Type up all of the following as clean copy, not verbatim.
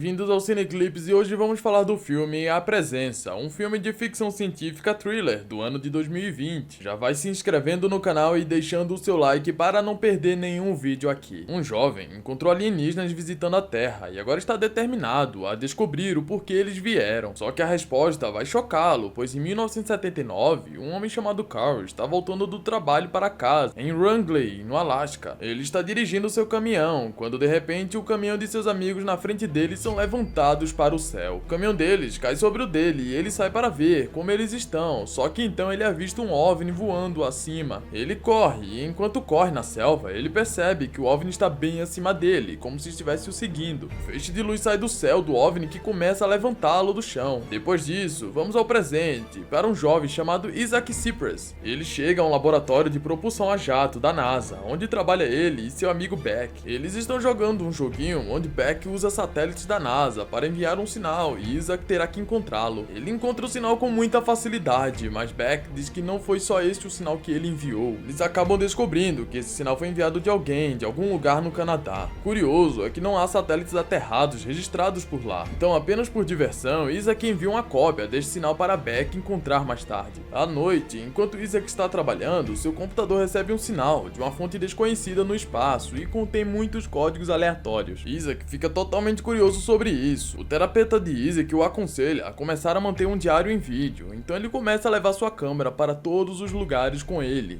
Bem-vindos ao Cineclips e hoje vamos falar do filme A Presença, um filme de ficção científica thriller do ano de 2020. Já vai se inscrevendo no canal e deixando o seu like para não perder nenhum vídeo aqui. Um jovem encontrou alienígenas visitando a Terra e agora está determinado a descobrir o porquê eles vieram. Só que a resposta vai chocá-lo, pois em 1979, um homem chamado Carl está voltando do trabalho para casa, em Wrangell, no Alasca. Ele está dirigindo seu caminhão, quando de repente o caminhão de seus amigos na frente dele são levantados para o céu. O caminhão deles cai sobre o dele e ele sai para ver como eles estão, só que então ele avista um OVNI voando acima. Ele corre e enquanto corre na selva, ele percebe que o OVNI está bem acima dele, como se estivesse o seguindo. Um feixe de luz sai do céu do OVNI que começa a levantá-lo do chão. Depois disso, vamos ao presente, para um jovem chamado Isaac Cypress. Ele chega a um laboratório de propulsão a jato da NASA, onde trabalha ele e seu amigo Beck. Eles estão jogando um joguinho onde Beck usa satélites da NASA para enviar um sinal e Isaac terá que encontrá-lo. Ele encontra o sinal com muita facilidade, mas Beck diz que não foi só este o sinal que ele enviou. Eles acabam descobrindo que esse sinal foi enviado de alguém, de algum lugar no Canadá. Curioso é que não há satélites aterrados registrados por lá. Então, apenas por diversão, Isaac envia uma cópia deste sinal para Beck encontrar mais tarde. À noite, enquanto Isaac está trabalhando, seu computador recebe um sinal de uma fonte desconhecida no espaço e contém muitos códigos aleatórios. Isaac fica totalmente curioso sobre isso. O terapeuta de Isaac o aconselha a começar a manter um diário em vídeo, então ele começa a levar sua câmera para todos os lugares com ele.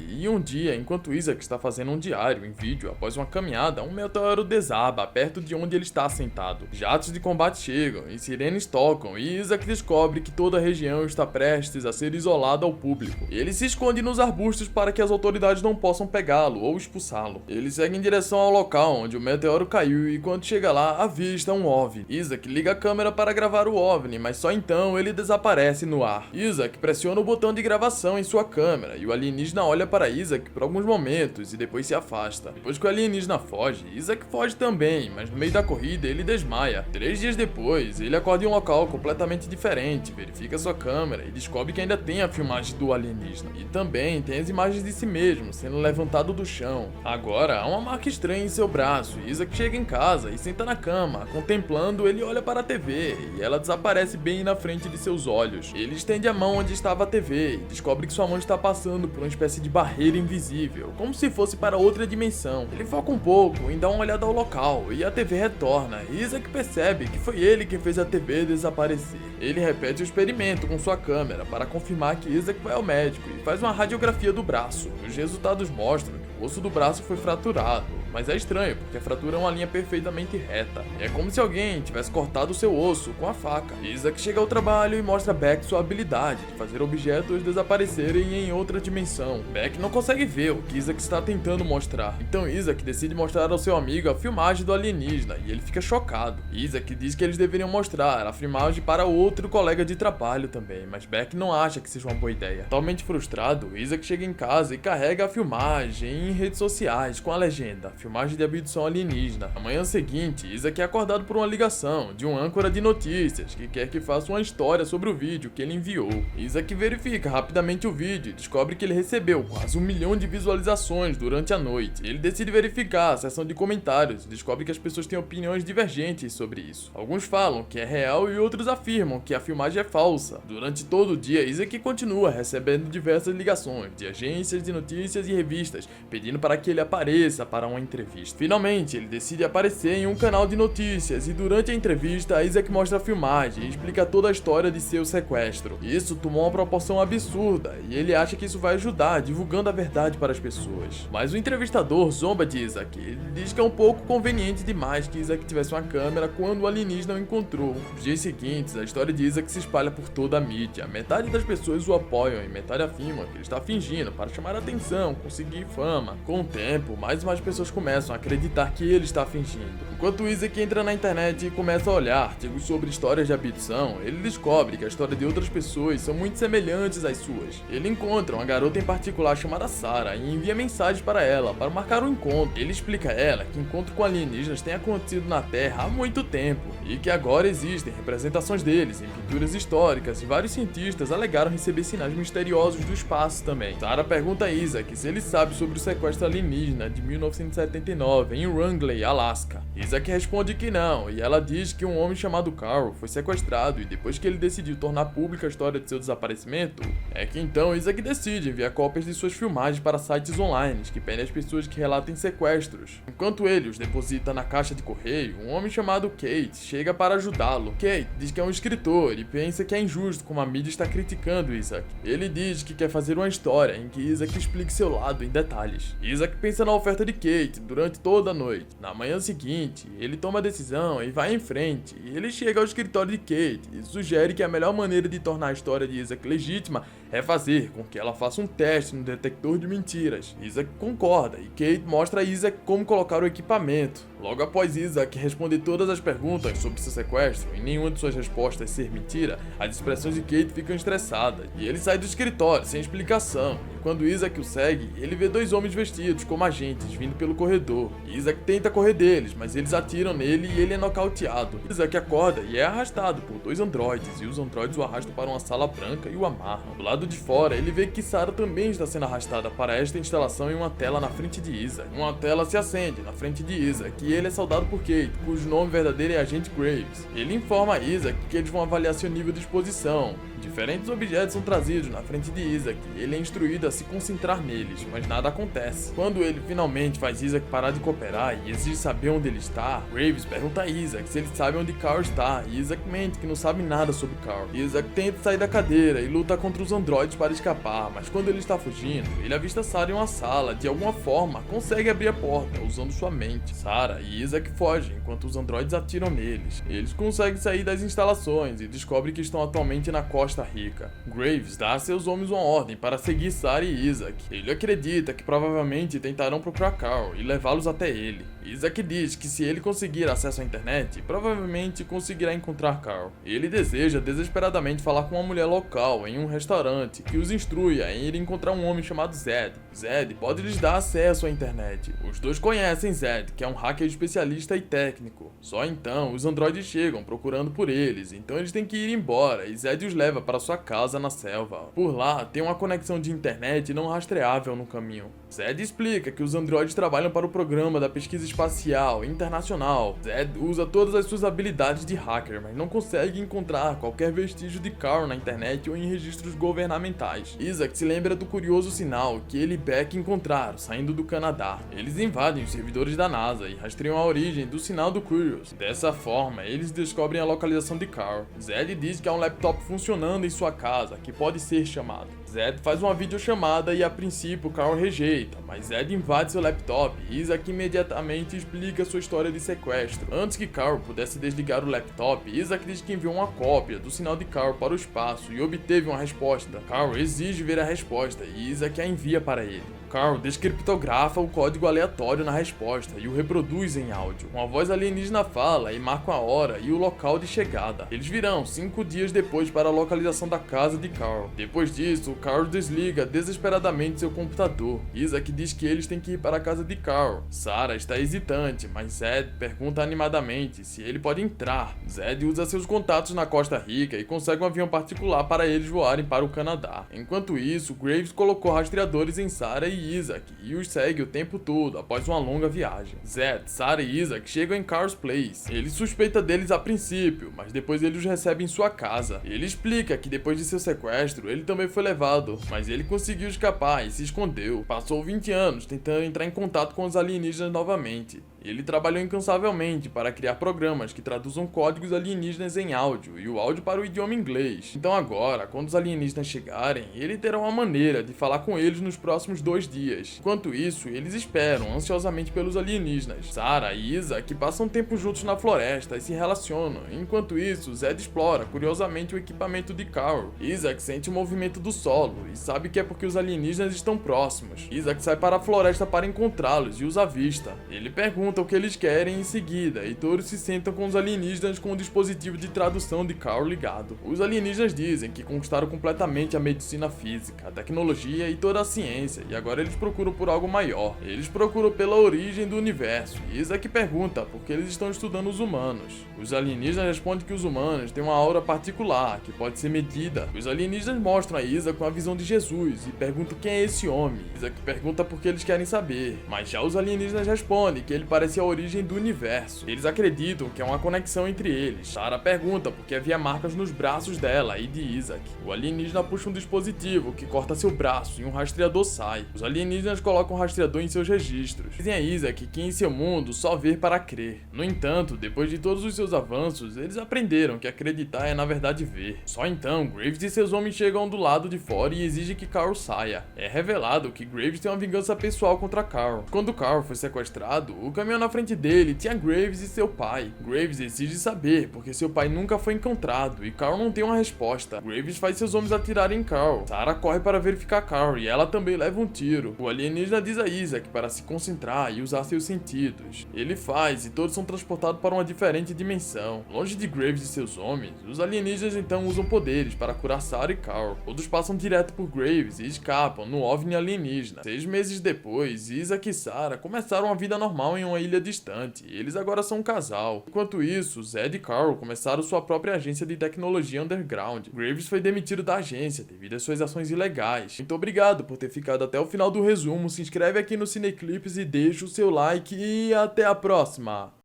E um dia, enquanto Isaac está fazendo um diário em vídeo após uma caminhada, um meteoro desaba perto de onde ele está sentado. Jatos de combate chegam e sirenes tocam e Isaac descobre que toda a região está prestes a ser isolada ao público. Ele se esconde nos arbustos para que as autoridades não possam pegá-lo ou expulsá-lo. Ele segue em direção ao local onde o meteoro caiu e quando chega lá, avista um OVNI. Isaac liga a câmera para gravar o OVNI, mas só então ele desaparece no ar. Isaac pressiona o botão de gravação em sua câmera e o alienígena olha para Isaac por alguns momentos e depois se afasta. Depois que o alienígena foge, Isaac foge também, mas no meio da corrida ele desmaia. 3 dias depois, ele acorda em um local completamente diferente, verifica sua câmera e descobre que ainda tem a filmagem do alienígena. E também tem as imagens de si mesmo sendo levantado do chão. Agora, há uma marca estranha em seu braço. Isaac chega em casa e senta na cama. Contemplando, ele olha para a TV e ela desaparece bem na frente de seus olhos. Ele estende a mão onde estava a TV e descobre que sua mão está passando por uma espécie de barreira invisível, como se fosse para outra dimensão. Ele foca um pouco em dar uma olhada ao local e a TV retorna. Isaac percebe que foi ele quem fez a TV desaparecer. Ele repete o experimento com sua câmera para confirmar que Isaac vai ao médico e faz uma radiografia do braço. Os resultados mostram que o osso do braço foi fraturado, mas é estranho porque a fratura é uma linha perfeitamente reta. É como se alguém tivesse cortado o seu osso com a faca. Isaac chega ao trabalho e mostra a Beck sua habilidade de fazer objetos desaparecerem em outra dimensão. Beck não consegue ver o que Isaac está tentando mostrar. Então Isaac decide mostrar ao seu amigo a filmagem do alienígena e ele fica chocado. Isaac diz que eles deveriam mostrar a filmagem para outro colega de trabalho também, mas Beck não acha que seja uma boa ideia. Totalmente frustrado, Isaac chega em casa e carrega a filmagem em redes sociais com a legenda: filmagem de abdução alienígena. Na manhã seguinte, Isaac é acordado por uma ligação de um âncora de notícias que quer que faça uma história sobre o vídeo que ele enviou. Isaac verifica rapidamente o vídeo e descobre que ele recebeu quase 1 milhão de visualizações durante a noite. Ele decide verificar a seção de comentários e descobre que as pessoas têm opiniões divergentes sobre isso. Alguns falam que é real e outros afirmam que a filmagem é falsa. Durante todo o dia, Isaac continua recebendo diversas ligações de agências de notícias e revistas pedindo para que ele apareça para uma entrevista. Finalmente, ele decide aparecer em um canal de notícias e durante a entrevista, Isaac mostra a filmagem e explica toda a história de seu sequestro. Isso tomou uma proporção absurda e ele acha que isso vai ajudar, divulgando a verdade para as pessoas. Mas o entrevistador zomba de Isaac. Ele diz que é um pouco conveniente demais que Isaac tivesse uma câmera quando o alienígena o encontrou. Nos dias seguintes, a história de Isaac se espalha por toda a mídia. Metade das pessoas o apoiam e metade afirma que ele está fingindo para chamar a atenção, conseguir fama. Com o tempo, mais e mais pessoas começam a acreditar que ele está fingindo. Enquanto Isaac entra na internet e começa a olhar artigos sobre histórias de abdução, ele descobre que a história de outras pessoas são muito semelhantes às suas. Ele encontra uma garota em particular chamada Sarah e envia mensagens para ela para marcar um encontro. Ele explica a ela que encontro com alienígenas tem acontecido na Terra há muito tempo e que agora existem representações deles em pinturas históricas e vários cientistas alegaram receber sinais misteriosos do espaço também. Sarah pergunta a Isaac se ele sabe sobre o sequestro alienígena de 1979 1979, em Wrangell, Alaska. Isaac responde que não, e ela diz que um homem chamado Carl foi sequestrado, e depois que ele decidiu tornar pública a história de seu desaparecimento, é que então Isaac decide enviar cópias de suas filmagens para sites online que pedem às pessoas que relatem sequestros. Enquanto ele os deposita na caixa de correio, um homem chamado Kate chega para ajudá-lo. Kate diz que é um escritor e pensa que é injusto como a mídia está criticando Isaac. Ele diz que quer fazer uma história em que Isaac explique seu lado em detalhes. Isaac pensa na oferta de Kate durante toda a noite. Na manhã seguinte, ele toma a decisão e vai em frente. Ele chega ao escritório de Kate e sugere que a melhor maneira de tornar a história de Isaac legítima é fazer com que ela faça um teste no detector de mentiras. Isaac concorda e Kate mostra a Isaac como colocar o equipamento. Logo após Isaac responder todas as perguntas sobre seu sequestro e nenhuma de suas respostas ser mentira, as expressões de Kate ficam estressadas e ele sai do escritório sem explicação. E quando Isaac o segue, ele vê dois homens vestidos como agentes vindo pelo corredor. Isaac tenta correr deles, mas eles atiram nele e ele é nocauteado. Isaac acorda e é arrastado por dois androides e os androides o arrastam para uma sala branca e o amarram. Do lado de fora, ele vê que Sarah também está sendo arrastada para esta instalação em uma tela na frente de Isaac. Uma tela se acende na frente de Isaac e ele é saudado por Kate, cujo nome verdadeiro é Agente Graves. Ele informa a Isaac que eles vão avaliar seu nível de exposição. Diferentes objetos são trazidos na frente de Isaac e ele é instruído a se concentrar neles, mas nada acontece. Quando ele finalmente faz Isaac parar de cooperar e exige saber onde ele está, Graves pergunta a Isaac se ele sabe onde Carl está e Isaac mente que não sabe nada sobre Carl. Isaac tenta sair da cadeira e luta contra os androides para escapar, mas quando ele está fugindo, ele avista Sarah em uma sala. De alguma forma, consegue abrir a porta usando sua mente. Sarah e Isaac fogem enquanto os androides atiram neles. Eles conseguem sair das instalações e descobrem que estão atualmente na Costa Rica. Graves dá a seus homens uma ordem para seguir Sarah e Isaac. Ele acredita que provavelmente tentarão procurar Carl e levá-los até ele. Isaac diz que se ele conseguir acesso à internet, provavelmente conseguirá encontrar Carl. Ele deseja desesperadamente falar com uma mulher local em um restaurante que os instrui a ir encontrar um homem chamado Zed. Zed pode lhes dar acesso à internet. Os dois conhecem Zed, que é um hacker especialista e técnico. Só então os androides chegam procurando por eles, então eles têm que ir embora e Zed os leva para sua casa na selva. Por lá tem uma conexão de internet não rastreável no caminho. Zed explica que os androides trabalham para o programa da pesquisa espacial internacional. Zed usa todas as suas habilidades de hacker, mas não consegue encontrar qualquer vestígio de Carl na internet ou em registros governamentais. Isaac se lembra do curioso sinal que ele e Beck encontraram saindo do Canadá. Eles invadem os servidores da NASA e rastreiam a origem do sinal do Curious. Dessa forma, eles descobrem a localização de Carl. Zed diz que há um laptop funcionando em sua casa, que pode ser chamado. Zed faz uma videochamada e a princípio Carl rejeita, mas Zed invade seu laptop e Isaac imediatamente explica sua história de sequestro. Antes que Carl pudesse desligar o laptop, Isaac diz que enviou uma cópia do sinal de Carl para o espaço e obteve uma resposta. Carl exige ver a resposta e Isaac a envia para ele. Carl descriptografa o código aleatório na resposta e o reproduz em áudio. Uma voz alienígena fala e marca a hora e o local de chegada. Eles virão 5 dias depois para a localização da casa de Carl. Depois disso, Carl desliga desesperadamente seu computador. Isaac diz que eles têm que ir para a casa de Carl. Sarah está hesitante, mas Zed pergunta animadamente se ele pode entrar. Zed usa seus contatos na Costa Rica e consegue um avião particular para eles voarem para o Canadá. Enquanto isso, Graves colocou rastreadores em Sarah e Isaac e os segue o tempo todo após uma longa viagem. Zed, Sarah e Isaac chegam em Carl's Place. Ele suspeita deles a princípio, mas depois ele os recebe em sua casa. Ele explica que depois de seu sequestro, ele também foi levado, mas ele conseguiu escapar e se escondeu. Passou 20 anos tentando entrar em contato com os alienígenas novamente. Ele trabalhou incansavelmente para criar programas que traduzam códigos alienígenas em áudio e o áudio para o idioma inglês. Então agora, quando os alienígenas chegarem, ele terá uma maneira de falar com eles nos próximos 2 dias. Enquanto isso, eles esperam ansiosamente pelos alienígenas. Sarah e Isaac passam tempo juntos na floresta e se relacionam. Enquanto isso, Zed explora curiosamente o equipamento de Carl. Isaac sente o movimento do solo e sabe que é porque os alienígenas estão próximos. Isaac sai para a floresta para encontrá-los e os avista. Ele pergunta pergunta o que eles querem em seguida, e todos se sentam com os alienígenas com o dispositivo de tradução de Carl ligado. Os alienígenas dizem que conquistaram completamente a medicina física, a tecnologia e toda a ciência, e agora eles procuram por algo maior. Eles procuram pela origem do universo, e Isaac pergunta por que eles estão estudando os humanos. Os alienígenas respondem que os humanos têm uma aura particular, que pode ser medida. Os alienígenas mostram a Isaac com a visão de Jesus, e perguntam quem é esse homem. Isaac pergunta por que eles querem saber, mas já os alienígenas respondem que ele parece a origem do universo. Eles acreditam que é uma conexão entre eles. Sarah pergunta por que havia marcas nos braços dela e de Isaac. O alienígena puxa um dispositivo que corta seu braço e um rastreador sai. Os alienígenas colocam o rastreador em seus registros. Dizem a Isaac que em seu mundo só ver para crer. No entanto, depois de todos os seus avanços, eles aprenderam que acreditar é na verdade ver. Só então, Graves e seus homens chegam do lado de fora e exigem que Carl saia. É revelado que Graves tem uma vingança pessoal contra Carl. Quando Carl foi sequestrado, o caminhão na frente dele tinha Graves e seu pai. Graves exige saber porque seu pai nunca foi encontrado e Carl não tem uma resposta. Graves faz seus homens atirarem em Carl. Sarah corre para verificar Carl e ela também leva um tiro. O alienígena diz a Isaac para se concentrar e usar seus sentidos. Ele faz e todos são transportados para uma diferente dimensão. Longe de Graves e seus homens, os alienígenas então usam poderes para curar Sarah e Carl. Todos passam direto por Graves e escapam no OVNI alienígena. 6 meses depois, Isaac e Sarah começaram uma vida normal em uma ilha distante. Eles agora são um casal. Enquanto isso, Zed e Carl começaram sua própria agência de tecnologia underground. Graves foi demitido da agência devido às suas ações ilegais. Muito obrigado por ter ficado até o final do resumo. Se inscreve aqui no Cineclips e deixa o seu like e até a próxima!